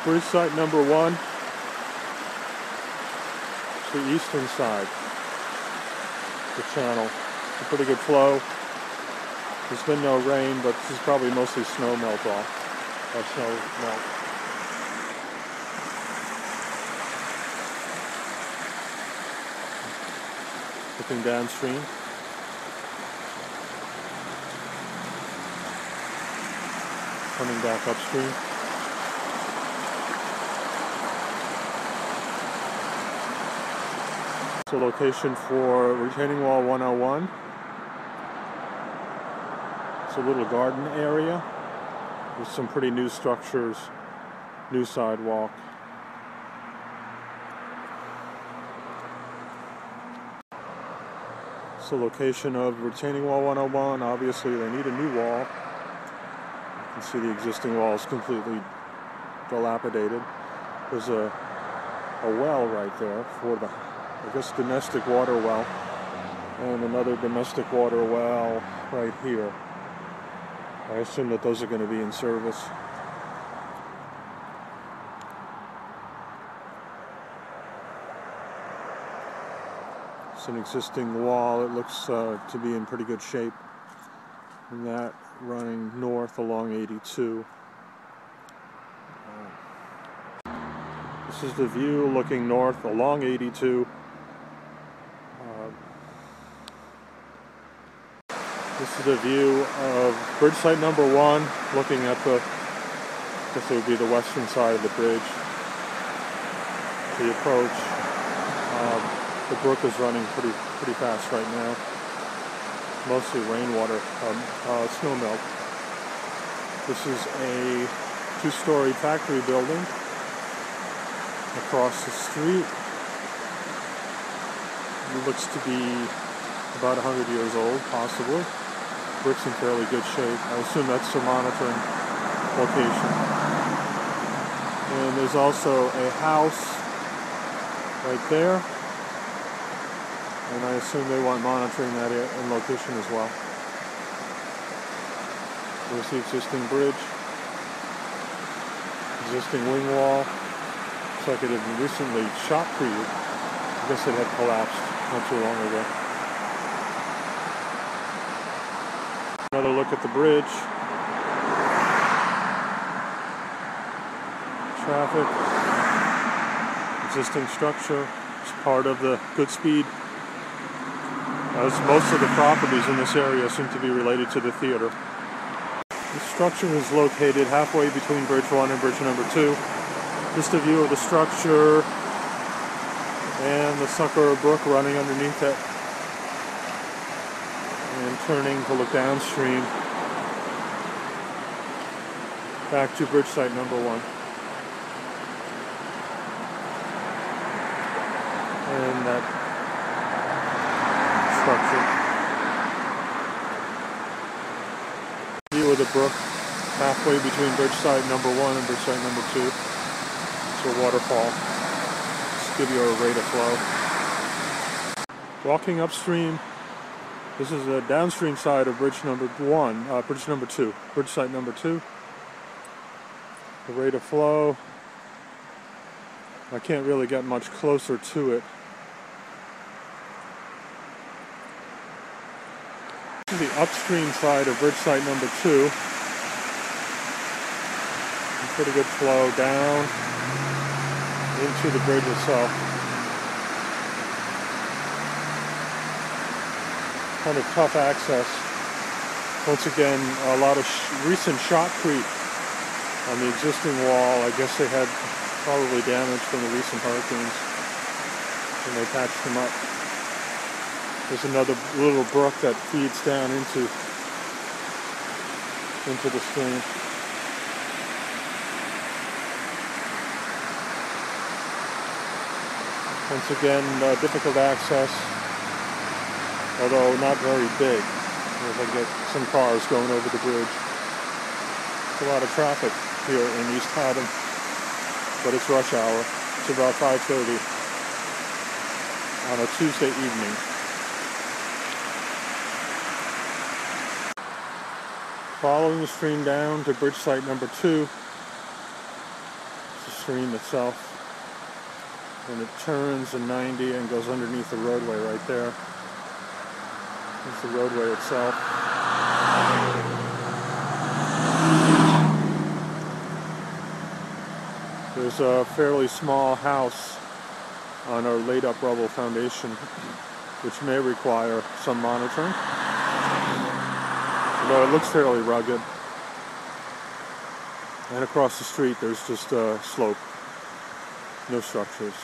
Bridge site number 1. It's the eastern side. The channel. It's a pretty good flow. There's been no rain, but this is probably mostly snow melt off. Or snow melt. Looking downstream. Coming back upstream. It's a location for retaining wall 101. It's a little garden area with some pretty new structures, new sidewalk. It's a location of retaining wall 101. Obviously they need a new wall. You can see the existing wall is completely dilapidated. There's a well right there for the, I guess, domestic water well, and another domestic water well right here. I assume that those are going to be in service. It's an existing wall. It looks to be in pretty good shape. And that running north along 82. This is the view looking north along 82. This is the view of bridge site number 1, looking at the, I guess it would be the western side of the bridge. The approach. The brook is running pretty fast right now. Mostly rainwater, snow melt. This is a 2-story factory building across the street. It looks to be about 100 years old, possibly. Brick's in fairly good shape. I assume that's a monitoring location. And there's also a house right there. And I assume they want monitoring that in location as well. There's the existing bridge. Existing wing wall. Looks like it had been recently shotcreted. I guess it had collapsed not too long ago. Another look at the bridge. Traffic. Existing structure. It's part of the Goodspeed. As most of the properties in this area seem to be related to the theater. The structure is located halfway between Bridge 1 and Bridge number 2. Just a view of the structure and the Sucker Brook running underneath it. And turning to look downstream back to bridge site number 1. And that structure. View of the brook halfway between bridge site number 1 and bridge site number 2. It's a waterfall. Just give you a rate of flow. Walking upstream, this is the downstream side of bridge number 1, bridge number 2, bridge site number 2. The rate of flow, I can't really get much closer to it. This is the upstream side of bridge site number 2. Pretty good flow down into the bridge itself. Kind of tough access. Once again, a lot of recent shotcrete on the existing wall. I guess they had probably damage from the recent hurricanes, and they patched them up. There's another little brook that feeds down into the stream. Once again, difficult access, although not very big. If I get some cars going over the bridge. There's a lot of traffic here in East Haddam, but it's rush hour. It's about 5:30 on a Tuesday evening. Following the stream down to bridge site number 2. It's a stream itself. And it turns in 90 and goes underneath the roadway right there. There's the roadway itself. There's a fairly small house on our laid up rubble foundation, which may require some monitoring, although it looks fairly rugged. And across the street there's just a slope, no structures.